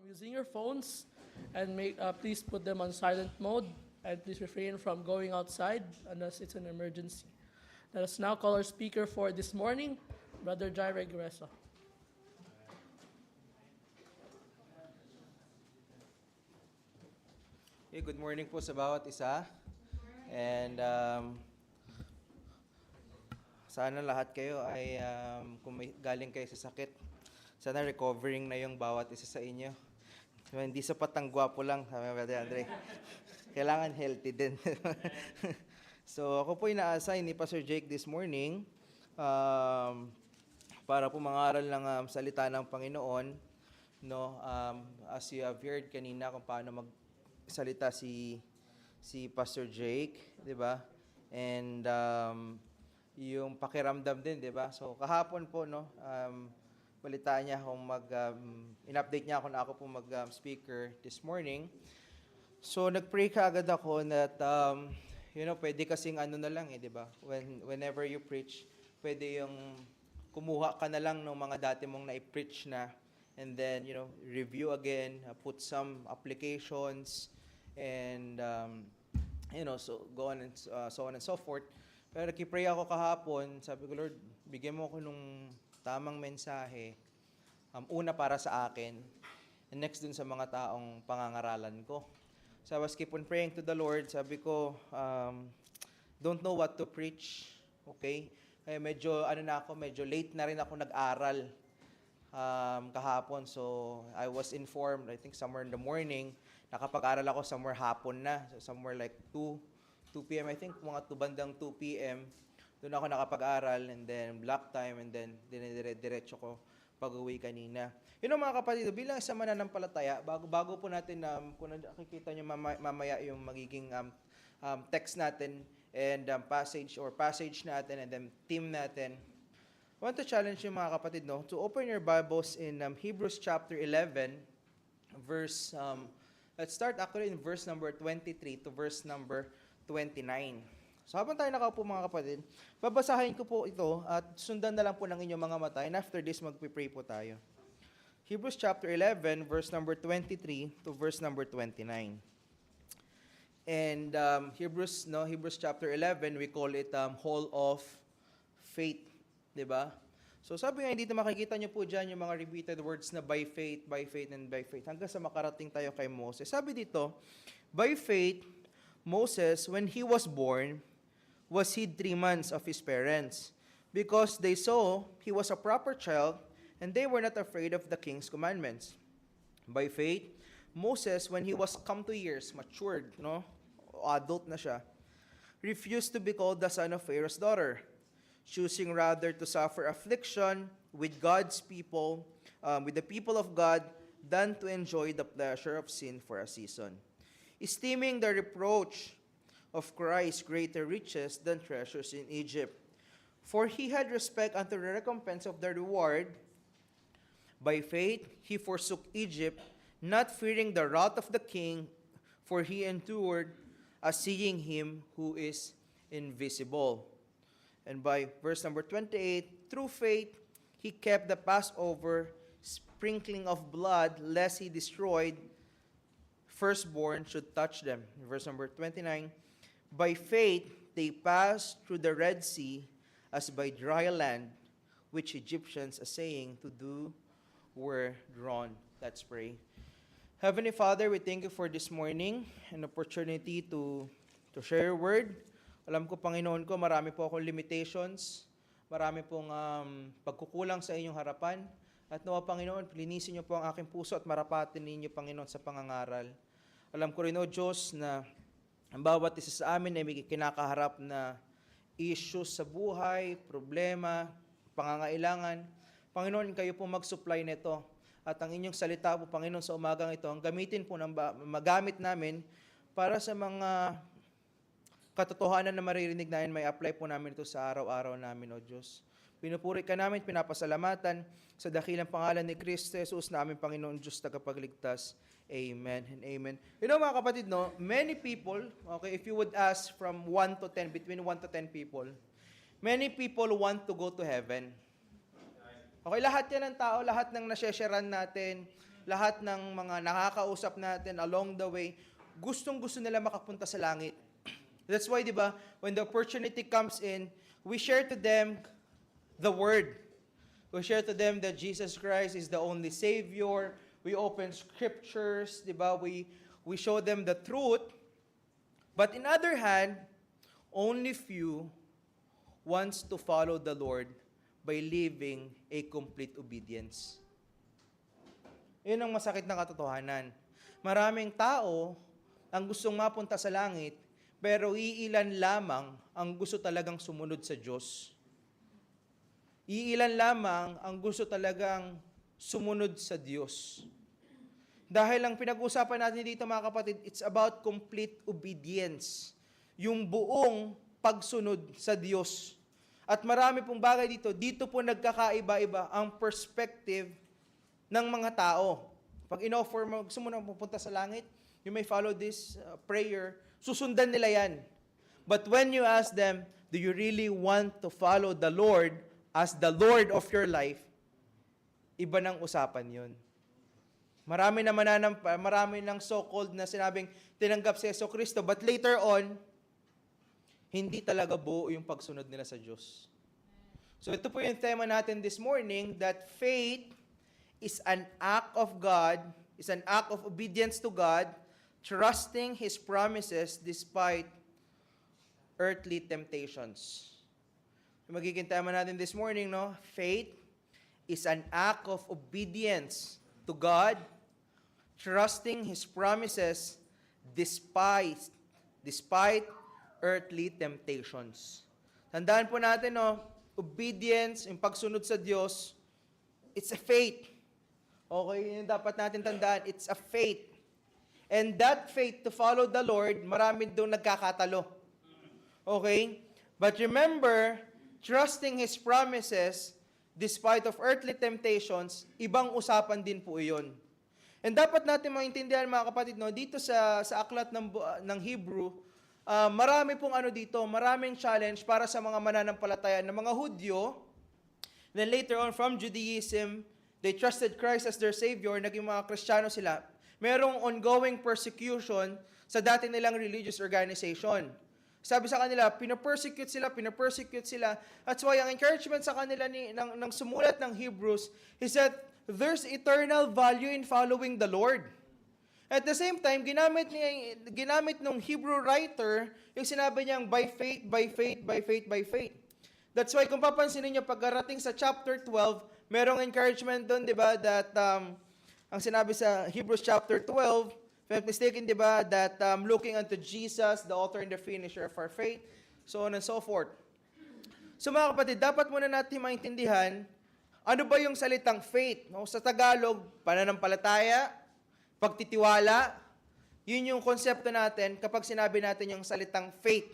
using your phones and please put them on silent mode and please refrain from going outside unless it's an emergency. Let us now call our speaker for this morning, Brother Jai Regreso. Hey, good morning po sa bawat isa. And sana lahat kayo ay kung galing kayo sa sakit, sana recovering na yung bawat isa sa inyo. Hindi sapat ang gwapo lang, sabi ni Brother Andre. Kailangan healthy din. So ako po ina-assign ni Pastor Jake this morning para po mangaral ng salita ng Panginoon. No, as you have heard kanina kung paano magsalita si Pastor Jake, 'di ba? And yung pakiramdam din, 'di ba? So kahapon po no, balitaan niya kung in-update niya ako na ako po mag-speaker this morning. So nag-pray kaagad ako that pwede kasing ano na lang 'di ba? Whenever you preach, pwede yung kumuha ka na lang ng mga dati mong na-preach na, and then review again, put some applications, and so go on and so on and so forth. Pero nag-pray ako kahapon, sabi ko, Lord, bigyan mo ako nung tamang mensahe, una para sa akin, and next dun sa mga taong pangangaralan ko. So I was keep on praying to the Lord, sabi ko, don't know what to preach, okay? Kaya medyo late na rin ako nag-aral kahapon. So I was informed, I think somewhere in the morning, nakapag-aral ako somewhere hapon na, so somewhere like 2 p.m. I think mga bandang 2 p.m. Doon ako nakapag-aral, and then block time, and then diretso ko pag-uwi kanina. Mga kapatid, bilang isang mananampalataya, bago po natin, kung nakikita nyo mamaya yung magiging text natin, and passage natin, and then theme natin, I want to challenge you mga kapatid, no, to open your Bibles in Hebrews chapter 11, verse, let's start actually in verse number 23 to verse number 29. So habang tayo nakaupo mga kapatid, babasahin ko po ito at sundan na lang po ng inyong mga mata, and after this, magpipray po tayo. Hebrews chapter 11, verse number 23 to verse number 29. And Hebrews chapter 11, we call it Hall of Faith, 'di ba? So sabi nga dito, makikita niyo po diyan yung mga repeated words na by faith, and by faith, hanggang sa makarating tayo kay Moses. Sabi dito, by faith, Moses, when he was born, was hid 3 months of his parents, because they saw he was a proper child, and they were not afraid of the king's commandments. By faith, Moses, when he was come to years, matured, adult na siya, refused to be called the son of Pharaoh's daughter, choosing rather to suffer affliction with God's people, with the people of God, than to enjoy the pleasure of sin for a season, esteeming the reproach of Christ greater riches than treasures in Egypt. For he had respect unto the recompense of the reward. By faith he forsook Egypt, not fearing the wrath of the king, for he endured as seeing him who is invisible. And by verse number 28, through faith he kept the Passover, sprinkling of blood, lest he destroyed firstborn should touch them. Verse number 29, by faith they passed through the Red Sea as by dry land, which Egyptians, assaying to do, were drawn. Let's pray. Heavenly Father, we thank you for this morning, an opportunity to share your word. Alam ko, Panginoon ko, marami po akong limitations, marami pong pagkukulang sa inyong harapan. At nawa, Panginoon, linisin niyo po ang aking puso at marapatin ninyo, Panginoon, sa pangangaral. Alam ko rin, O Diyos, na ang bawat isa sa amin ay may kinakaharap na issues sa buhay, problema, pangangailangan. Panginoon, kayo po mag-supply nito. At ang inyong salita po, Panginoon, sa umagang ito, ang gamitin po magamit namin para sa mga katotohanan na maririnig namin, may apply po namin ito sa araw-araw namin, O Diyos. Pinupuri ka namin, pinapasalamatan sa dakilang pangalan ni Kristo Jesus na aming Panginoon Diyos tagapagligtas. Amen and amen. Mga kapatid, many people, okay, if you would ask from 1 to 10, between 1 to 10 people, many people want to go to heaven. Okay, lahat yan ng tao, lahat ng nasesharan natin, lahat ng mga nakakausap natin along the way, gustong-gusto nila makapunta sa langit. That's why, di ba, when the opportunity comes in, we share to them the Word. We share to them that Jesus Christ is the only Savior. We open scriptures, di ba? We show them the truth. But in other hand, only few wants to follow the Lord by living a complete obedience. Yun ang masakit na katotohanan. Maraming tao ang gustong mapunta sa langit, pero iilan lamang ang gusto talagang sumunod sa Diyos. Iilan lamang ang gusto talagang sumunod sa Diyos. Dahil ang pinag-uusapan natin dito mga kapatid, it's about complete obedience. Yung buong pagsunod sa Diyos. At marami pong bagay dito po nagkakaiba-iba ang perspective ng mga tao. Pag in-offer mo, gusto mo na pupunta sa langit, you may follow this prayer, susundan nila yan. But when you ask them, do you really want to follow the Lord as the Lord of your life? Iba ng usapan yun. Marami ng so-called na sinabing tinanggap si Yeso Cristo, but later on, hindi talaga buo yung pagsunod nila sa Diyos. So ito po yung tema natin this morning, that faith is an act of God, is an act of obedience to God, trusting His promises despite earthly temptations. Magiging tema natin this morning, no? Faith is an act of obedience to God, trusting His promises despite earthly temptations. Tandaan po natin, no, obedience, yung pagsunod sa Diyos, it's a faith. Okay, yun dapat natin tandaan, it's a faith. And that faith to follow the Lord, marami doon nagkakatalo. Okay? But remember, trusting His promises, despite of earthly temptations, ibang usapan din po iyon. And dapat natin maintindihan mga kapatid, no, dito sa aklat ng Hebrew, marami pong maraming challenge para sa mga mananampalataya ng mga Hudyo. Then later on, from Judaism, they trusted Christ as their Savior, naging mga Kristiyano sila. Merong ongoing persecution sa dati nilang religious organization. Sabi sa kanila, pinapersecute sila. That's why ang encouragement sa kanila ng sumulat ng Hebrews is that there's eternal value in following the Lord. At the same time, ginamit ng Hebrew writer yung sinabi niyang by faith, by faith, by faith, by faith. That's why kung papansinin niyo pagkarating sa chapter 12, merong encouragement doon, di ba, that ang sinabi sa Hebrews chapter 12, if I'm not mistaken, di ba, that looking unto Jesus, the author and the finisher of our faith, so on and so forth. So mga kapatid, dapat muna natin maintindihan, ano ba yung salitang faith? No? Sa Tagalog, pananampalataya, pagtitiwala, yun yung konsepto natin kapag sinabi natin yung salitang faith.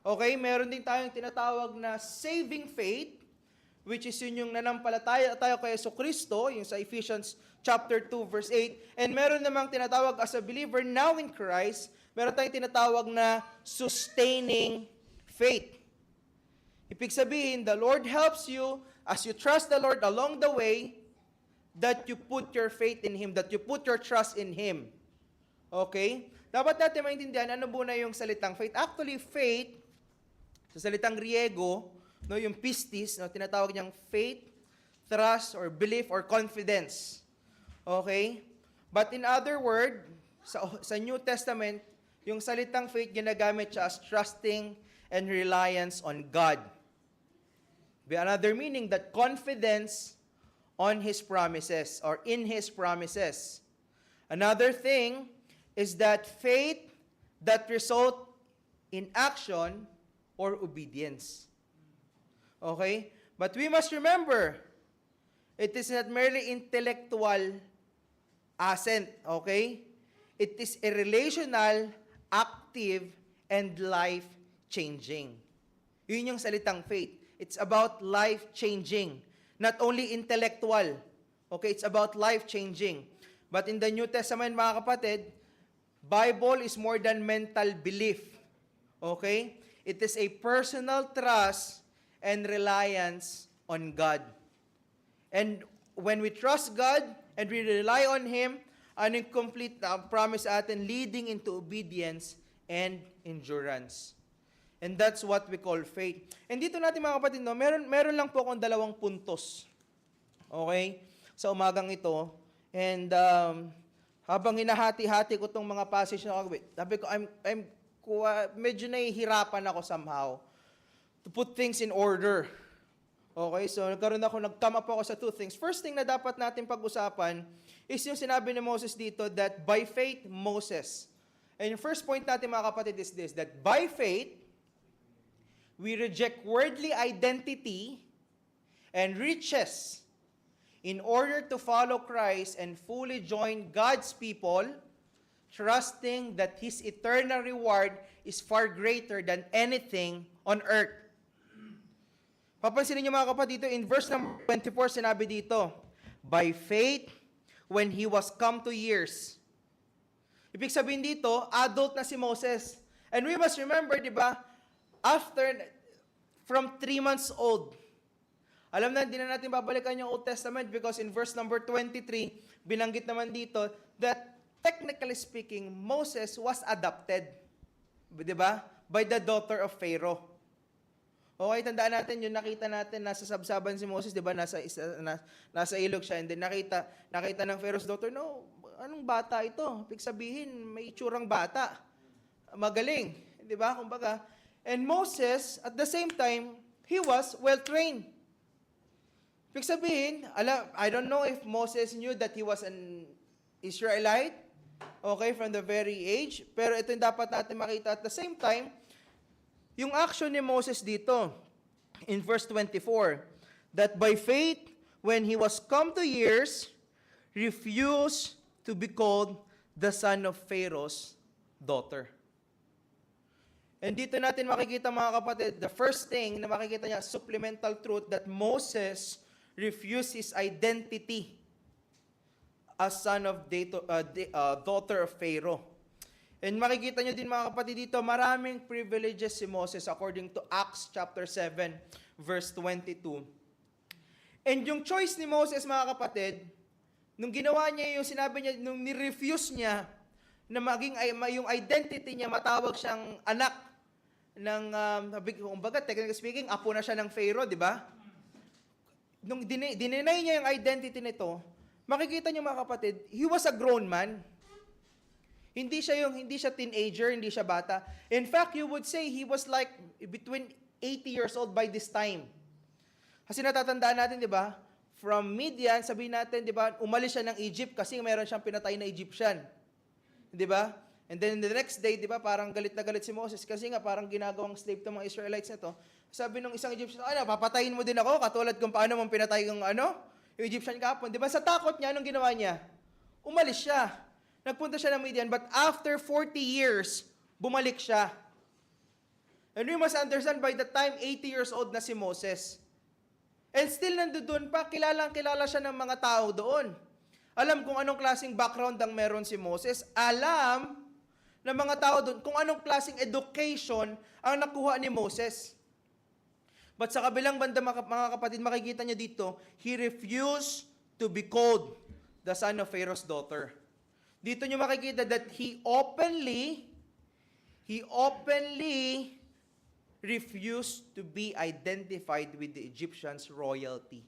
Okay, meron din tayong tinatawag na saving faith, which is yun yung nanampalataya tayo kay Yeso Cristo, yung sa Ephesians chapter 2 verse 8. And meron namang tinatawag as a believer now in Christ, meron tayong tinatawag na sustaining faith. Ibig sabihin, the Lord helps you as you trust the Lord along the way, that you put your faith in Him, that you put your trust in Him. Okay? Dapat natin maintindihan ano muna yung salitang faith. Actually, faith, sa salitang Griego, no, yung pistis, no, tinatawag niyang faith, trust, or belief, or confidence. Okay? But in other word, sa New Testament, yung salitang faith ginagamit siya as trusting and reliance on God. By another meaning, that confidence on His promises or in His promises. Another thing is that faith that result in action or obedience. Okay? But we must remember, it is not merely intellectual assent, okay? It is a relational, active, and life-changing. Yun yung salitang faith. It's about life-changing. Not only intellectual. Okay, it's about life-changing. But in the New Testament, mga kapatid, Bible is more than mental belief. Okay? It is a personal trust and reliance on God. And when we trust God and we rely on Him, ano yung complete na promise sa atin, leading into obedience and endurance. And that's what we call faith. And dito natin mga kapatid, no, meron lang po akong 2 puntos. Okay? Sa umagang ito. And habang hinahati-hati ko itong mga passage na sabi ko, medyo nahihirapan ako somehow to put things in order. Okay, so nag-come up ako sa 2 things. First thing na dapat natin pag-usapan is yung sinabi ni Moses dito that by faith, Moses. And yung first point natin mga kapatid is this, that by faith, we reject worldly identity and riches in order to follow Christ and fully join God's people, trusting that His eternal reward is far greater than anything on earth. Papansinin niyo mga kapatid, dito in verse number 24, sinabi dito, by faith, when he was come to years. Ibig sabihin dito, adult na si Moses. And we must remember, di ba, from 3 months old. Alam na, hindi na natin babalikan yung Old Testament because in verse number 23, binanggit naman dito that technically speaking, Moses was adopted. Di ba? By the daughter of Pharaoh. Okay, tandaan natin yung nakita natin, nasa sabsaban si Moses, di ba? Nasa ilog siya, and then nakita ng Pharaoh's daughter, no, anong bata ito? Ibig sabihin, may itsurang bata. Magaling, di ba? Kumbaga, and Moses, at the same time, he was well-trained. Ibig sabihin, I don't know if Moses knew that he was an Israelite, okay, from the very age, pero ito yung dapat natin makita at the same time, yung action ni Moses dito, in verse 24, that by faith, when he was come to years, refused to be called the son of Pharaoh's daughter. And dito natin makikita mga kapatid, the first thing na makikita niya, supplemental truth, that Moses refused his identity as son of daughter of Pharaoh. And makikita nyo din mga kapatid dito, maraming privileges si Moses according to Acts chapter 7, verse 22. And yung choice ni Moses mga kapatid, nung ginawa niya yung sinabi niya, nung ni-refuse niya na yung identity niya, matawag siyang anak ng, kumbaga, technically speaking, apo na siya ng Pharaoh, di ba? Nung dinenay niya yung identity nito, makikita niyo mga kapatid, he was a grown man. Hindi siya teenager, hindi siya bata. In fact, you would say he was like between 80 years old by this time. Kasi natatandaan natin, di ba? From Midian, sabihin natin, di ba, umalis siya ng Egypt kasi meron siyang pinatay na Egyptian. Di ba? And then the next day, di ba, parang galit na galit si Moses kasi nga parang ginagawang slave ng mga Israelites na to. Sabi nung isang Egyptian, papatayin mo din ako, katulad kung paano mong pinatay yung yung Egyptian kapon. Di ba? Sa takot niya, anong ginawa niya? Umalis siya. Nagpunta siya ng Midian, but after 40 years, bumalik siya. And we must understand, by the time 80 years old na si Moses, and still nandoon pa, kilala siya ng mga tao doon. Alam kung anong klaseng background ang meron si Moses. Alam ng mga tao doon kung anong klaseng education ang nakuha ni Moses. But sa kabilang banda, mga kapatid, makikita niyo dito, he refused to be called the son of Pharaoh's daughter. Dito nyo makikita that he openly refused to be identified with the Egyptians' royalty.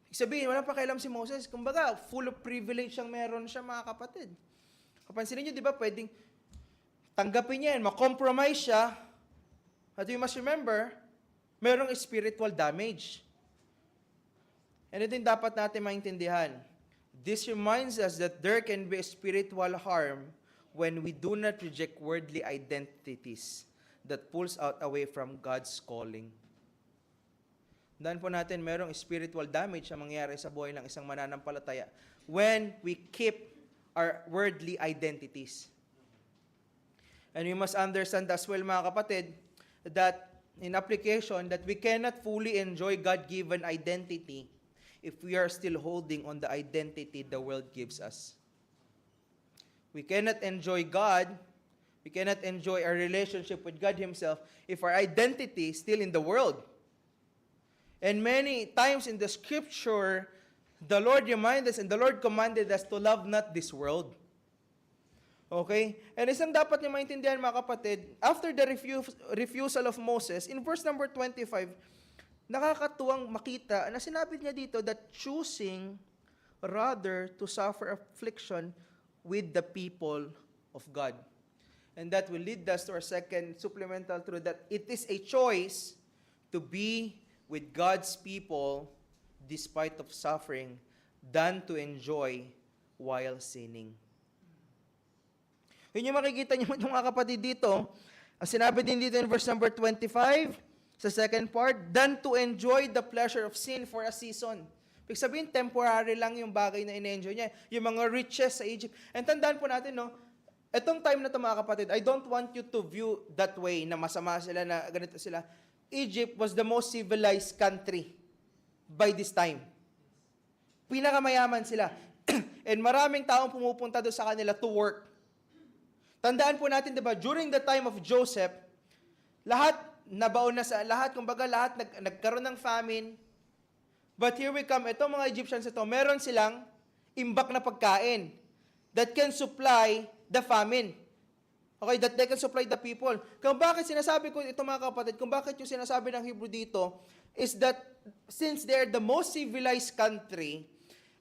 Sabihin, walang pakialam si Moses. Kumbaga, full of privilege ang meron siya, mga kapatid. Kapansinin nyo, di ba, pwedeng tanggapin niya yan, makompromise siya. At you must remember, merong spiritual damage. And ito yung dapat natin maintindihan. This reminds us that there can be spiritual harm when we do not reject worldly identities that pulls out away from God's calling. Dahil po natin, merong spiritual damage ang mangyayari sa buhay ng isang mananampalataya when we keep our worldly identities. And we must understand as well, mga kapatid, that in application, that we cannot fully enjoy God-given identity if we are still holding on the identity the world gives us. We cannot enjoy God, we cannot enjoy our relationship with God Himself if our identity is still in the world. And many times in the Scripture, The Lord reminded us and the Lord commanded us to love not this world. Okay? And isang dapat niyo maintindihan mga kapatid, after the refusal of Moses, in verse number 25, nakakatuwang makita na sinabi niya dito that choosing rather to suffer affliction with the people of God. And that will lead us to our second supplemental truth, that it is a choice to be with God's people despite of suffering than to enjoy while sinning. Yun yung makikita niyo mga kapatid dito. Ang sinabi din dito in verse number 25, sa second part, than to enjoy the pleasure of sin for a season. Ibig sabihin, temporary lang yung bagay na in-enjoy niya. Yung mga riches sa Egypt. And tandaan po natin, no, etong time na ito mga kapatid, I don't want you to view that way, na masama sila, na ganito sila. Egypt was the most civilized country by this time. Pinakamayaman sila. And maraming taong pumupunta doon sa kanila to work. Tandaan po natin, diba, during the time of Joseph, lahat nabaon na sa lahat, kumbaga lahat nagkaroon ng famine. But here we come, itong mga Egyptians ito, meron silang imbak na pagkain that can supply the famine. Okay, that they can supply the people. Kung bakit sinasabi ko ito mga kapatid, kung bakit yung sinasabi ng Hebrew dito, is that since they're the most civilized country,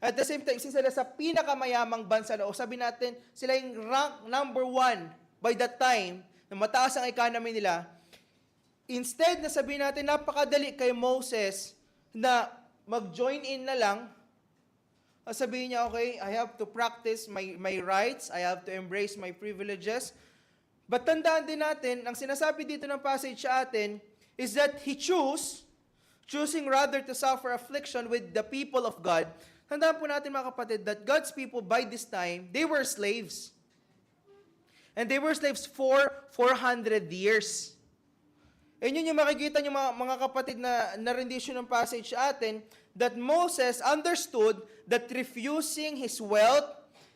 at the same time, sila sa pinakamayamang bansa, o sabi natin, sila yung rank number 1 by that time, na mataas ang economy nila, instead na sabihin natin, napakadali kay Moses na mag-join in na lang, sabihin niya, okay, I have to practice my rights, I have to embrace my privileges. But tandaan din natin, ang sinasabi dito ng passage sa atin, is that he choosing rather to suffer affliction with the people of God. Tandaan po natin mga kapatid, that God's people by this time, they were slaves. And they were slaves for 400 years. And yun yung makikita nyo mga kapatid na rendition ng passage sa atin, that Moses understood that refusing his wealth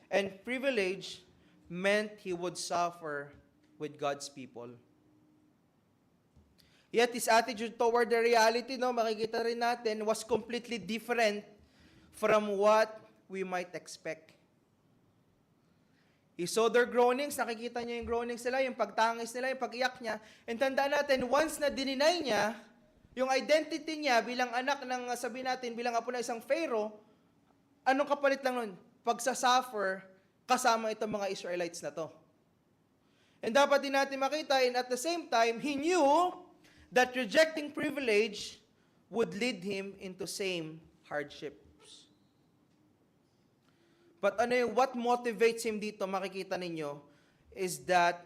and privilege meant he would suffer with God's people. Yet his attitude toward the reality, no, makikita rin natin, was completely different from what we might expect. He saw their groanings, nakikita niya yung groanings nila, yung pagtangis nila, yung pag-iyak niya. And tandaan natin, once na dininay niya, yung identity niya bilang anak ng, sabihin natin, bilang apo na isang Pharaoh, anong kapalit lang nun? Pagsasuffer kasama itong mga Israelites na to. And dapat din natin makita, and at the same time, he knew that rejecting privilege would lead him into same hardships. But what motivates him dito, makikita ninyo, is that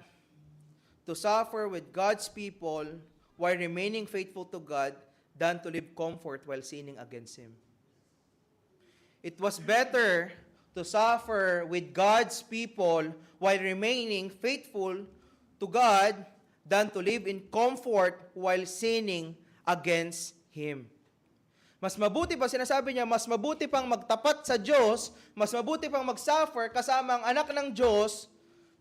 to suffer with God's people while remaining faithful to God than to live comfort while sinning against Him. It was better to suffer with God's people while remaining faithful to God than to live in comfort while sinning against Him. Mas mabuti pa, sinasabi niya, mas mabuti pang magtapat sa Diyos, mas mabuti pang mag-suffer kasama ang anak ng Diyos,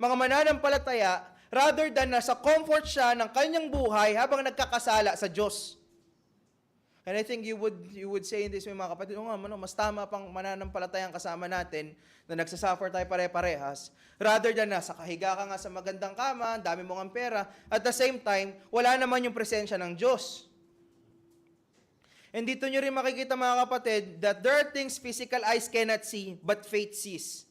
mga mananampalataya, rather than nasa comfort siya ng kanyang buhay habang nagkakasala sa Diyos. And I think you would say in this way, mga kapatid, mas tama pang mananampalatayang kasama natin na nagsasuffer tayo pare-parehas, rather than nasa kahiga ka nga sa magandang kama, dami mong ang pera, at the same time, wala naman yung presensya ng Diyos. And dito nyo rin makikita mga kapatid that there are things physical eyes cannot see, but faith sees.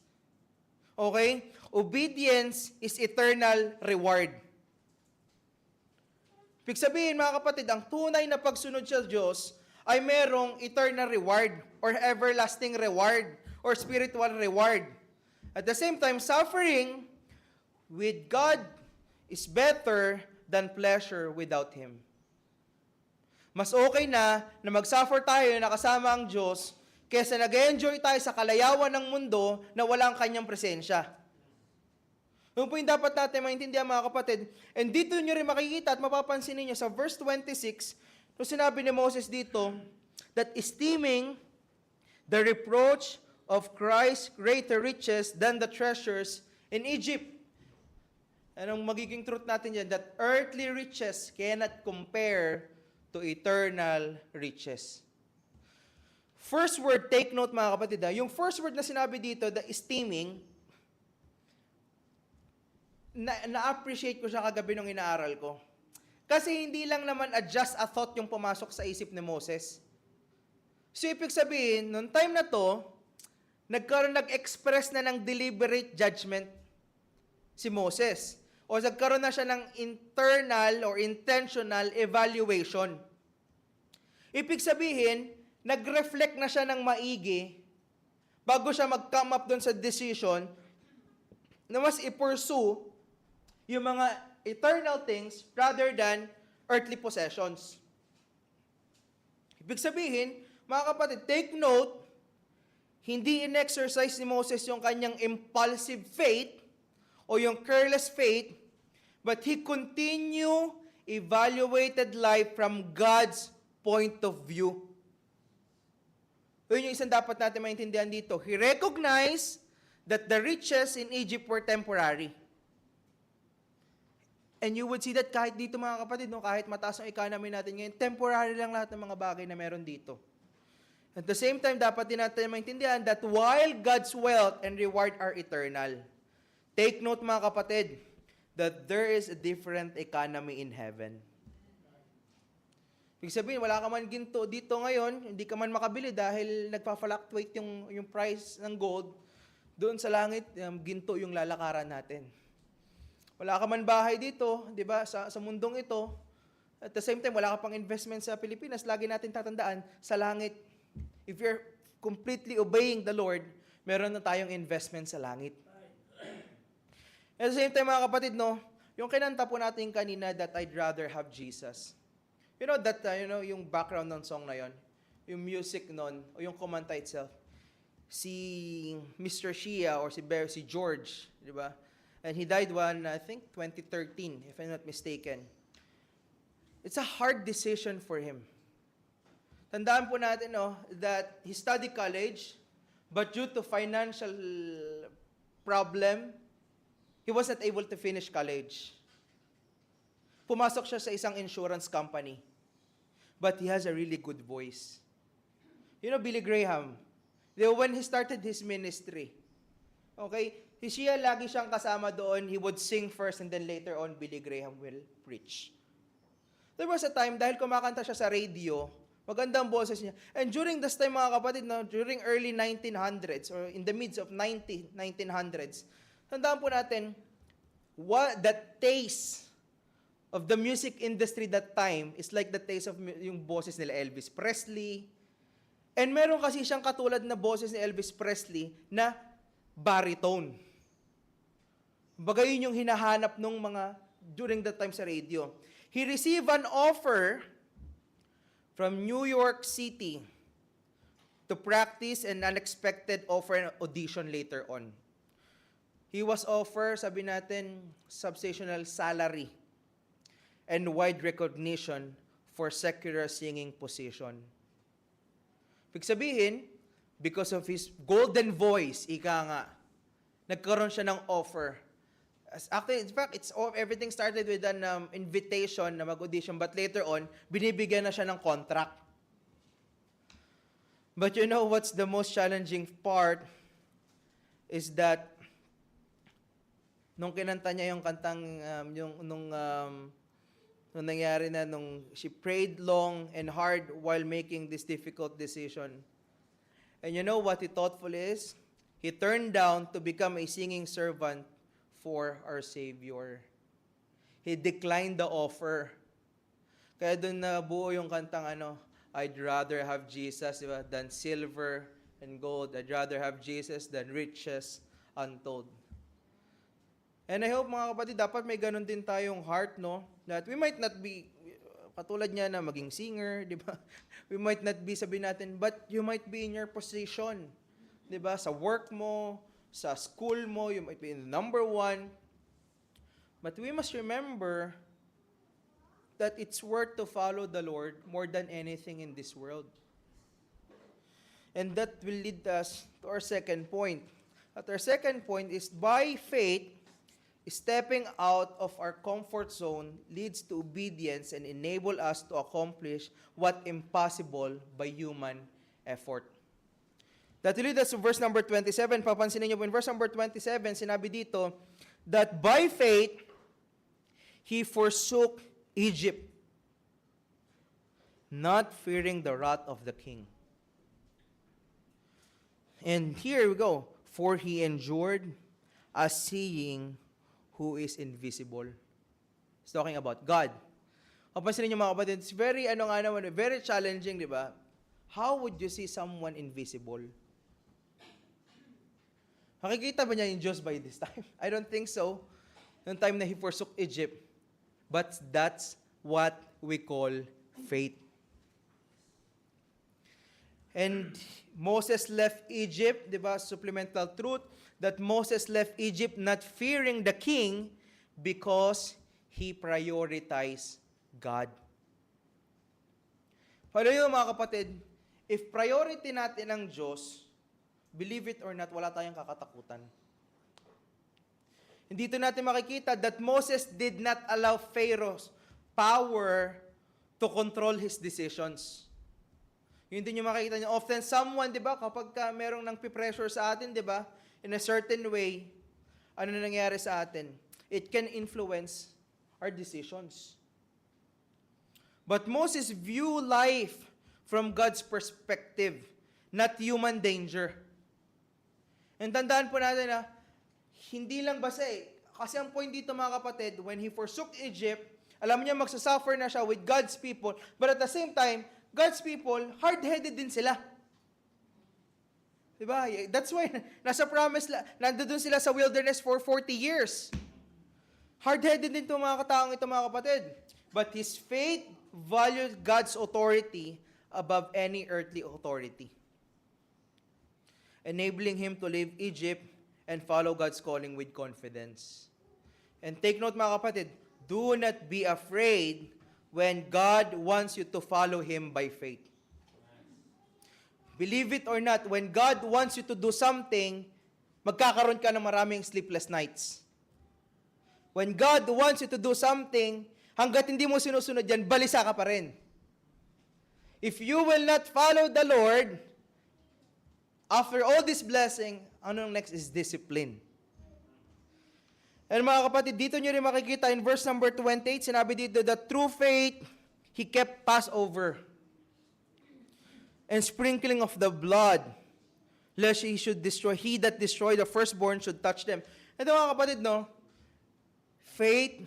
Okay? Obedience is eternal reward. Ibig sabihin mga kapatid, ang tunay na pagsunod sa Diyos ay merong eternal reward or everlasting reward or spiritual reward. At the same time, suffering with God is better than pleasure without Him. Mas okay na mag-suffer tayo na kasama ang Diyos kaysa nag-enjoy tayo sa kalayawan ng mundo na walang kanyang presensya. Yun po yung dapat natin maintindihan mga kapatid. And dito nyo rin makikita at mapapansin niyo sa verse 26, nung sinabi ni Moses dito, that esteeming the reproach of Christ greater riches than the treasures in Egypt. Anong magiging truth natin yan? That earthly riches cannot compare to eternal riches. First word, take note mga kapatid. Yung first word na sinabi dito, the esteeming, na-appreciate ko siya kagabi nung inaaral ko. Kasi hindi lang naman just a thought yung pumasok sa isip ni Moses. So, ibig sabihin, nung time na to, nag-express na ng deliberate judgment si Moses. O nagkaroon na siya ng internal or intentional evaluation. Ibig sabihin, nag-reflect na siya ng maigi bago siya mag-come up dun sa decision na mas i-pursue yung mga eternal things rather than earthly possessions. Ibig sabihin, mga kapatid, take note, hindi in-exercise ni Moses yung kanyang impulsive faith o yung careless faith, but he evaluated life from God's point of view. Yun yung isang dapat natin maintindihan dito. He recognized that the riches in Egypt were temporary. And you would see that kahit dito mga kapatid, no, kahit mataas ang economy natin ngayon, temporary lang lahat ng mga bagay na meron dito. At the same time, dapat din natin maintindihan that while God's wealth and reward are eternal, take note mga kapatid, that there is a different economy in heaven. Ibig sabihin, wala ka man ginto dito ngayon, hindi ka man makabili dahil nagpa-fluctuate yung price ng gold, doon sa langit, ginto yung lalakaran natin. Wala ka man bahay dito, di ba, sa mundong ito. At the same time, wala ka pang investment sa Pilipinas. Lagi natin tatandaan, sa langit, if you're completely obeying the Lord, meron na tayong investment sa langit. At the same time, mga kapatid, no, yung kinanta po natin kanina that I'd rather have Jesus. You know that, yung background ng song na yon, yung music nun, o yung kumanta itself, si Mr. Shia or si George, di ba? And he died I think 2013, if I'm not mistaken. It's a hard decision for him. Tandaan po natin, that he studied college, but due to financial problem, he was not able to finish college. Pumasok siya sa isang insurance company. But he has a really good voice. You know, Billy Graham, when he started his ministry, okay, siya lagi siyang kasama doon. He would sing first and then later on, Billy Graham will preach. There was a time, dahil kumakanta siya sa radio, magandang boses niya. And during this time, mga kapatid, during early 1900s or in the midst of 1900s, tandaan po natin, the taste of the music industry that time is like the taste of yung boses nila Elvis Presley. And meron kasi siyang katulad na boses ni Elvis Presley na baritone. Bagay yun yung hinahanap nung mga during that time sa radio. He received an offer from New York City to practice an unexpected offer and audition later on. He was offered, sabi natin, substantial salary and wide recognition for secular singing position. Ibig sabihin, because of his golden voice, ika nga, nagkaroon siya ng offer. Actually, in fact, everything started with an invitation na mag-audition, but later on, binibigyan na siya ng contract. But you know what's the most challenging part is that nung kinanta niya yung kantang, nung nangyari na, she prayed long and hard while making this difficult decision. And you know what he thoughtful is? He turned down to become a singing servant for our Savior. He declined the offer. Kaya doon na buo yung kantang I'd rather have Jesus, diba, than silver and gold. I'd rather have Jesus than riches untold. And I hope mga kapatid, dapat may ganun din tayong heart, no? That we might not be, katulad niya na maging singer, di ba? We might not be, sabihin natin, but you might be in your position. Di ba? Sa work mo, sa school mo, you might be in the number one. But we must remember that it's worth to follow the Lord more than anything in this world. And that will lead us to our second point. At our second point is, by faith, stepping out of our comfort zone leads to obedience and enable us to accomplish what impossible by human effort. That leads us to verse number 27. Papansinin niyo po in verse number 27, sinabi dito, that by faith, he forsook Egypt, not fearing the wrath of the king. And here we go. For he endured as seeing who is invisible. It's talking about God. Papansinin niyo mga kapatid, it's very, very challenging, di ba? How would you see someone invisible? Makikita ba niya yung Diyos by this time? I don't think so. Noong time na he forsook Egypt. But that's what we call faith. And Moses left Egypt, di ba? Supplemental truth, that Moses left Egypt not fearing the king because he prioritized God. Paano yun mga kapatid? If priority natin ang Diyos, believe it or not, wala tayong kakatakutan. Dito natin makikita that Moses did not allow Pharaoh's power to control his decisions. Yun din yung makikita niyo. Often someone, di ba, kapag merong nang pressure sa atin, di ba, in a certain way, ano na nangyari sa atin? It can influence our decisions. But Moses view life from God's perspective, not human danger. And tandaan po natin na, hindi lang basta kasi ang point dito mga kapatid, when he forsook Egypt, alam niya magsasuffer na siya with God's people, but at the same time, God's people, hard-headed din sila. Diba? That's why, nasa promise, nandoon sila sa wilderness for 40 years. Hard-headed din itong mga kataong ito mga kapatid. But his faith valued God's authority above any earthly authority, enabling him to leave Egypt and follow God's calling with confidence. And take note mga kapatid, do not be afraid when God wants you to follow Him by faith. Believe it or not, when God wants you to do something, magkakaroon ka ng maraming sleepless nights. When God wants you to do something, hanggat hindi mo sinusunod yan, balisa ka pa rin. If you will not follow the Lord, after all this blessing, anong next is discipline. And mga kapatid, dito nyo rin makikita in verse number 28, sinabi dito, that through faith, he kept Passover and sprinkling of the blood, lest he that destroy the firstborn should touch them. Ito mga kapatid, no? Faith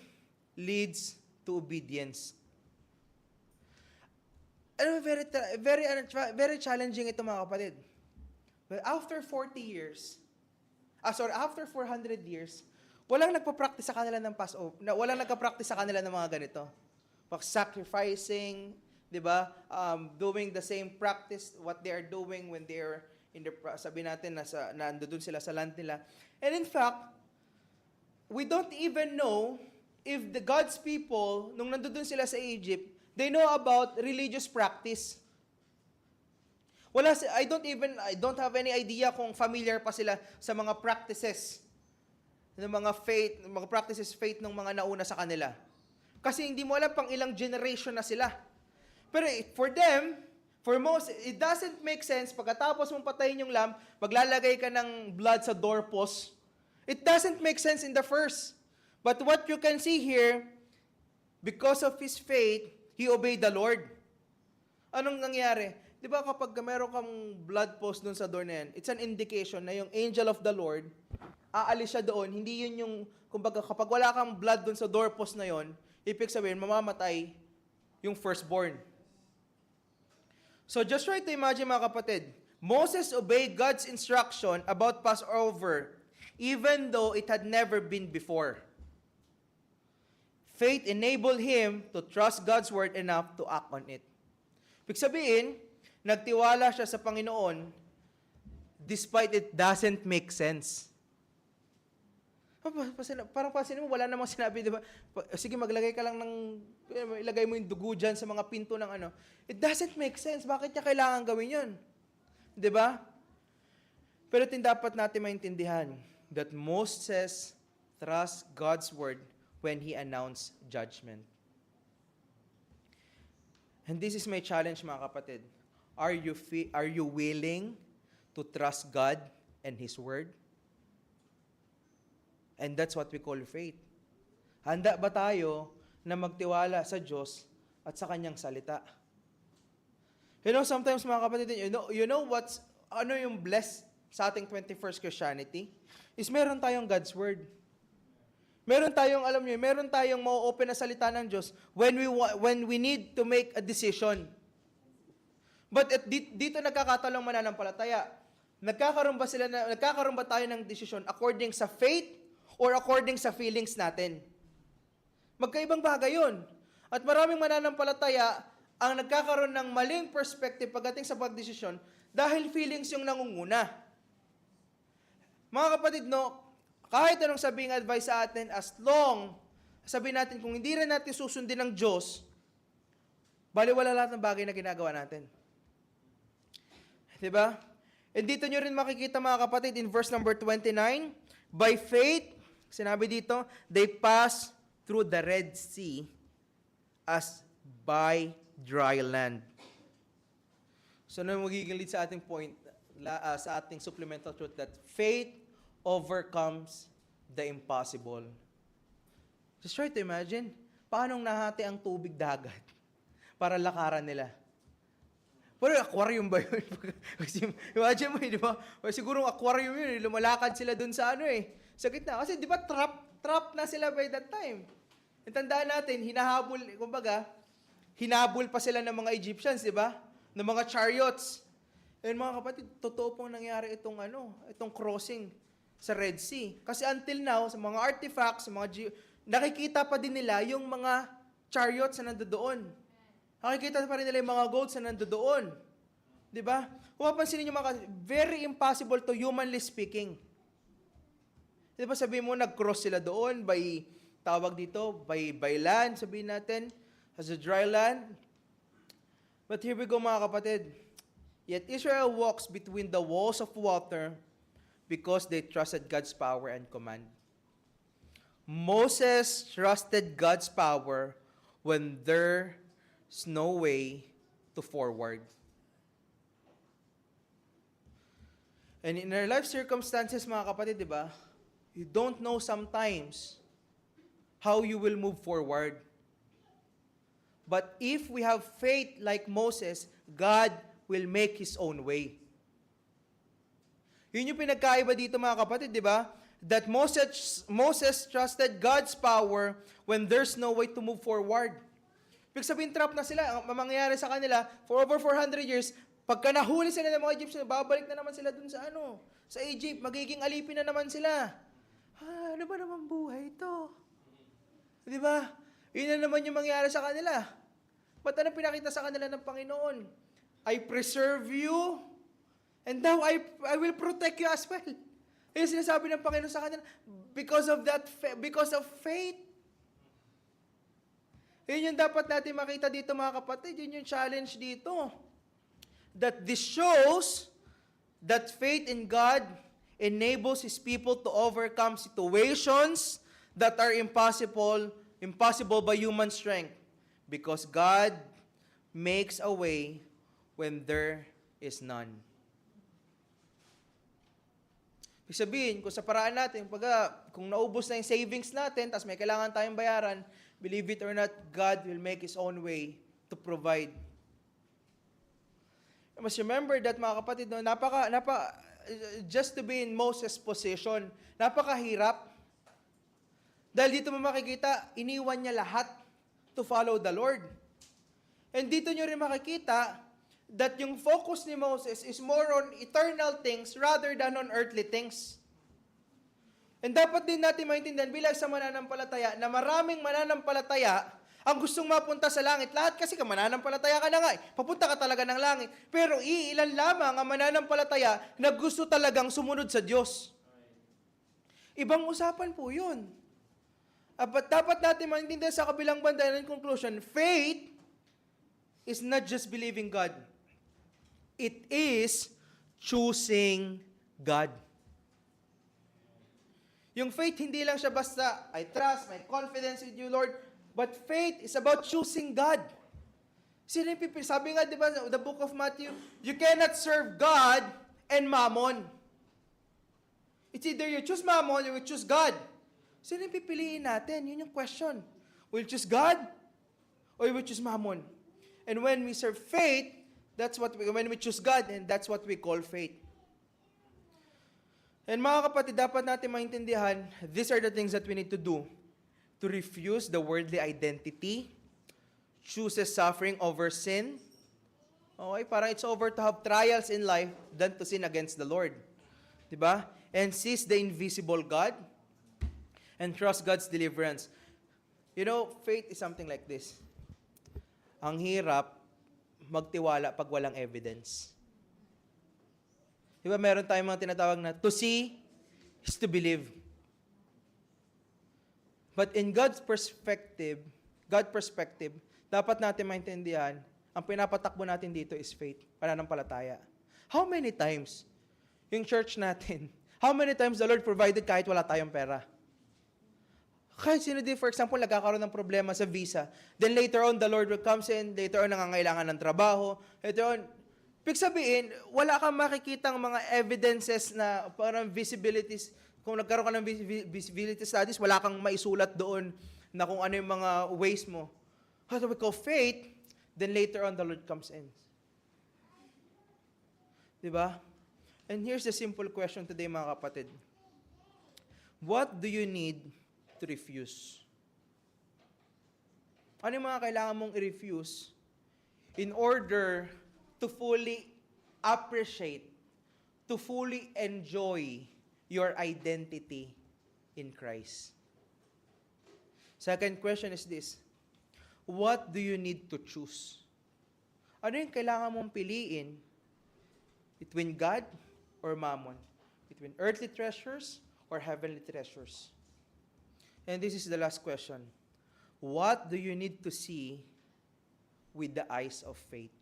leads to obedience. Ano, very challenging ito mga kapatid. But after 40 years, after 400 years, walang nagpa-practice sa kanila ng Passover. Walang nagpa-practice sa kanila ng mga ganito. Sacrificing, di ba? Doing the same practice, what they are doing when they are in the, sabi natin, nandoon sila sa land nila. And in fact, we don't even know if the God's people, nung nandoon sila sa Egypt, they know about religious practice. I don't have any idea kung familiar pa sila sa mga practices ng mga faith ng mga nauna sa kanila. Kasi hindi mo alam pang ilang generation na sila. Pero for them, for most, it doesn't make sense pagkatapos mong patayin yung lamb, maglalagay ka ng blood sa doorpost. It doesn't make sense in the first. But what you can see here, because of his faith, he obeyed the Lord. Anong nangyari? Di ba kapag meron kang blood post dun sa door na yan, it's an indication na yung angel of the Lord, aalis siya doon. Hindi yun yung, kumbaga kapag wala kang blood dun sa doorpost na yon, ibig sabihin, mamamatay yung firstborn. So just try to imagine mga kapatid, Moses obeyed God's instruction about Passover, even though it had never been before. Faith enabled him to trust God's word enough to act on it. Ibig sabihin, nagtiwala siya sa Panginoon despite it doesn't make sense. Parang pansinin mo, wala namang sinabi, di ba? Sige, maglagay ka lang ilagay mo yung dugo dyan sa mga pinto ng ano. It doesn't make sense. Bakit niya kailangan gawin yun? Di ba? Pero dapat natin maintindihan that Moses trusts God's word when he announced judgment. And this is my challenge, mga kapatid. Are you willing to trust God and His Word? And that's what we call faith. Handa ba tayo na magtiwala sa Diyos at sa Kanyang salita? You know, sometimes mga kapatid, ano yung blessed sa ating 21st Christianity? Is meron tayong God's Word. Meron tayong, meron tayong ma-open na salita ng Diyos when we need to make a decision. But dito nagkakatalong mananampalataya. Nagkakaroon ba tayo ng desisyon according sa faith or according sa feelings natin? Magkaibang bagay yun. At maraming mananampalataya ang nagkakaroon ng maling perspective pagdating sa pagdesisyon dahil feelings yung nangunguna. Mga kapatid, kahit anong sabihin advice sa atin, as long, sabihin natin, kung hindi rin natin susundin ng Diyos, baliwala lahat ng bagay na ginagawa natin. Diba? And dito nyo rin makikita mga kapatid, in verse number 29, by faith, sinabi dito, they passed through the Red Sea as by dry land. So, ano magiging lead sa ating point, sa ating supplemental truth, that faith overcomes the impossible. Just try to imagine, paano nahati ang tubig dagat para lakaran nila? Pero aquarium ba yun? Imagine mo, di ba? Siguro aquarium yun, lumalakad sila dun sa sa gitna. Kasi di ba trap na sila by that time. Tandaan natin, hinabol pa sila ng mga Egyptians, di ba? Ng mga chariots. And mga kapatid, totoo pong nangyari itong crossing sa Red Sea. Kasi until now, sa mga artifacts, nakikita pa din nila yung mga chariots na nandoon. Nakikita pa rin nila yung mga goats na nandoon. Di ba? Kung mapansin niyo very impossible to humanly speaking. Di ba sabihin mo, nag-cross sila doon by land, sabihin natin, as a dry land. But here we go mga kapatid. Yet Israel walks between the walls of water because they trusted God's power and command. Moses trusted God's power when there's no way to forward. And in our life circumstances, mga kapatid, di ba? You don't know sometimes how you will move forward. But if we have faith like Moses, God will make His own way. Yun yung pinagkaiba dito mga kapatid, di ba? That Moses trusted God's power when there's no way to move forward. Ibig sabihin, trap na sila. Ang mangyayari sa kanila, for over 400 years, pagka nahuli sila ng mga Egyptians, babalik na naman sila dun sa Egypt. Magiging alipin na naman sila. Ano ba naman buhay ito? Di ba? Yun na naman yung mangyayari sa kanila. Ba't ano pinakita sa kanila ng Panginoon? I preserve you, and now I will protect you as well. Yung sinasabi ng Panginoon sa kanila, because of faith. Yun yung dapat natin makita dito mga kapatid. Yun yung challenge dito. That this shows that faith in God enables His people to overcome situations that are impossible by human strength. Because God makes a way when there is none. Ibig sabihin, kung sa paraan natin, kung naubos na yung savings natin, tas may kailangan tayong bayaran, believe it or not, God will make His own way to provide. You must remember that, mga kapatid, just to be in Moses' position, napakahirap. Dahil dito mo makikita, iniwan niya lahat to follow the Lord. And dito nyo rin makikita that yung focus ni Moses is more on eternal things rather than on earthly things. And dapat din natin maintindihan bilang sa mananampalataya na maraming mananampalataya ang gustong mapunta sa langit. Lahat kasi mananampalataya ka na nga. Papunta ka talaga ng langit. Pero iilan lamang ang mananampalataya na gusto talagang sumunod sa Diyos. Ibang usapan po yun. But dapat natin maintindihan sa kabilang banda, in conclusion, faith is not just believing God. It is choosing God. Yung faith, hindi lang siya basta, I trust, my confidence in you, Lord. But faith is about choosing God. Sabi nga, di ba, the book of Matthew, you cannot serve God and mammon. It's either you choose mammon or you choose God. Sino yung pipiliin natin? Yun yung question. Will you choose God or will you choose mammon? And when we serve faith, when we choose God, and that's what we call faith. And mga kapatid, dapat natin maintindihan, these are the things that we need to do to refuse the worldly identity, chooses suffering over sin. Okay, parang it's over to have trials in life than to sin against the Lord. Diba? And sees the invisible God and trust God's deliverance. You know, faith is something like this. Ang hirap magtiwala pag walang evidence. Diba meron tayong mga tinatawag na to see is to believe. But in God's perspective, dapat natin maintindihan, ang pinapatakbo natin dito is faith, pananampalataya. How many times, yung church natin, how many times the Lord provided kahit wala tayong pera? Kahit sino din, for example, nagkakaroon ng problema sa visa, then later on, the Lord will comes in, later on, nangangailangan ng trabaho, later on, ibig sabihin, wala kang makikitang mga evidences na parang visibilities. Kung nagkaroon ka ng visibility studies, wala kang maisulat doon na kung ano yung mga ways mo. How do we call faith? Then later on, the Lord comes in. Diba? And here's the simple question today, mga kapatid. What do you need to refuse? Ano yung mga kailangan mong i-refuse in order to fully appreciate, to fully enjoy your identity in Christ? Second question is this: what do you need to choose? Ano yung kailangan mong piliin between God or mammon? Between earthly treasures or heavenly treasures? And this is the last question. What do you need to see with the eyes of faith?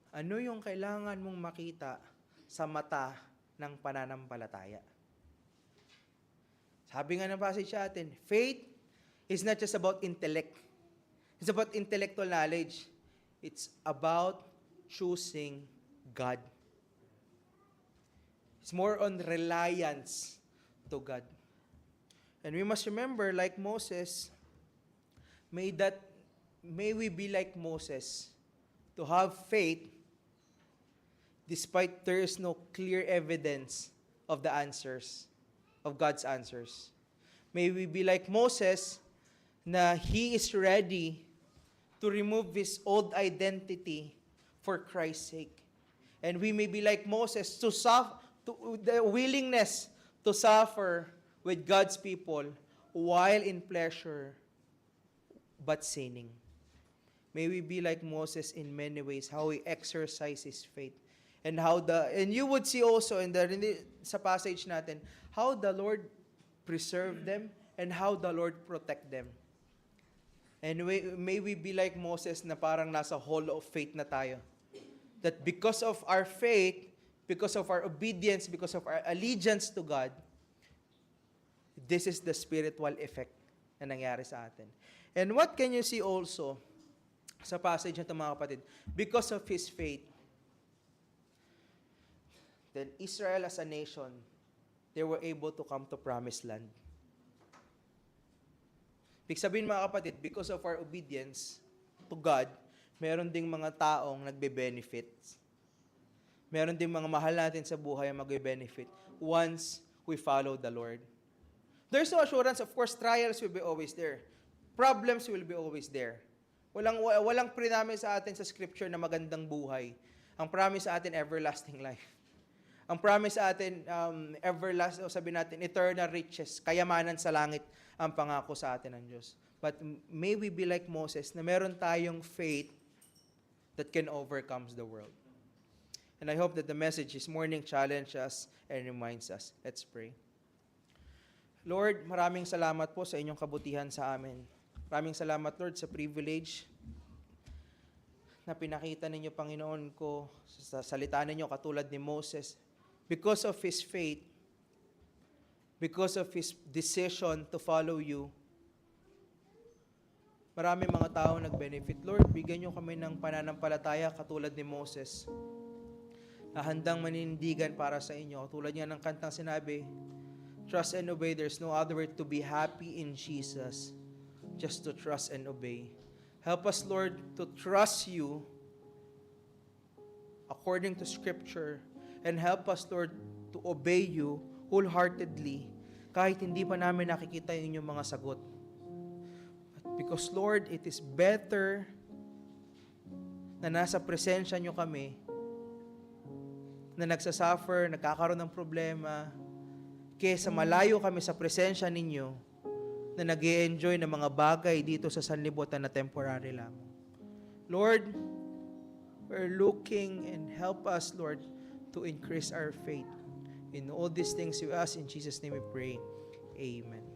Ano yung kailangan mong makita sa mata ng pananampalataya? Sabi nga ng passage sa atin, faith is not just about intellect. It's about intellectual knowledge. It's about choosing God. It's more on reliance to God. And we must remember, like Moses, may we be like Moses, to have faith despite there is no clear evidence of the answers, of God's answers. May we be like Moses, na he is ready to remove his old identity for Christ's sake. And we may be like Moses, to the willingness to suffer with God's people while in pleasure but sinning. May we be like Moses in many ways, how he exercised his faith. And you would see also sa passage natin, how the Lord preserved them and how the Lord protect them. And may we be like Moses na parang nasa hall of faith na tayo. That because of our faith, because of our obedience, because of our allegiance to God, this is the spiritual effect na nangyari sa atin. And what can you see also sa passage na ito, mga kapatid? Because of his faith, then Israel as a nation, they were able to come to promised land. Ibig sabihin, mga kapatid, because of our obedience to God, meron ding mga taong nagbe-benefit. Meron ding mga mahal natin sa buhay ang magbe-benefit once we follow the Lord. There's no assurance, of course, trials will be always there. Problems will be always there. Walang pre-promise sa atin sa scripture na magandang buhay. Ang promise sa atin, everlasting life. Ang promise sa atin, sabi natin, eternal riches, kayamanan sa langit ang pangako sa atin ng Diyos. But may we be like Moses, na meron tayong faith that can overcome the world. And I hope that the message this morning challenges us and reminds us. Let's pray. Lord, maraming salamat po sa inyong kabutihan sa amin. Maraming salamat, Lord, sa privilege na pinakita ninyo, Panginoon ko, sa salita ninyo katulad ni Moses. Because of his faith, because of his decision to follow you, maraming mga tao nag-benefit. Lord, bigyan nyo kami ng pananampalataya katulad ni Moses, handang manindigan para sa inyo. Tulad nga ng kantang sinabi, trust and obey. There's no other way to be happy in Jesus, just to trust and obey. Help us, Lord, to trust you according to Scripture, and help us, Lord, to obey you wholeheartedly kahit hindi pa namin nakikita yung inyong mga sagot. Because, Lord, it is better na nasa presensya nyo kami, na nagsasuffer, nagkakaroon ng problema, kaysa malayo kami sa presensya ninyo, na nag-i-enjoy ng mga bagay dito sa sanlibutan na temporary lamang. Lord, we're looking, and help us, Lord, to increase our faith. In all these things we ask, in Jesus' name we pray. Amen.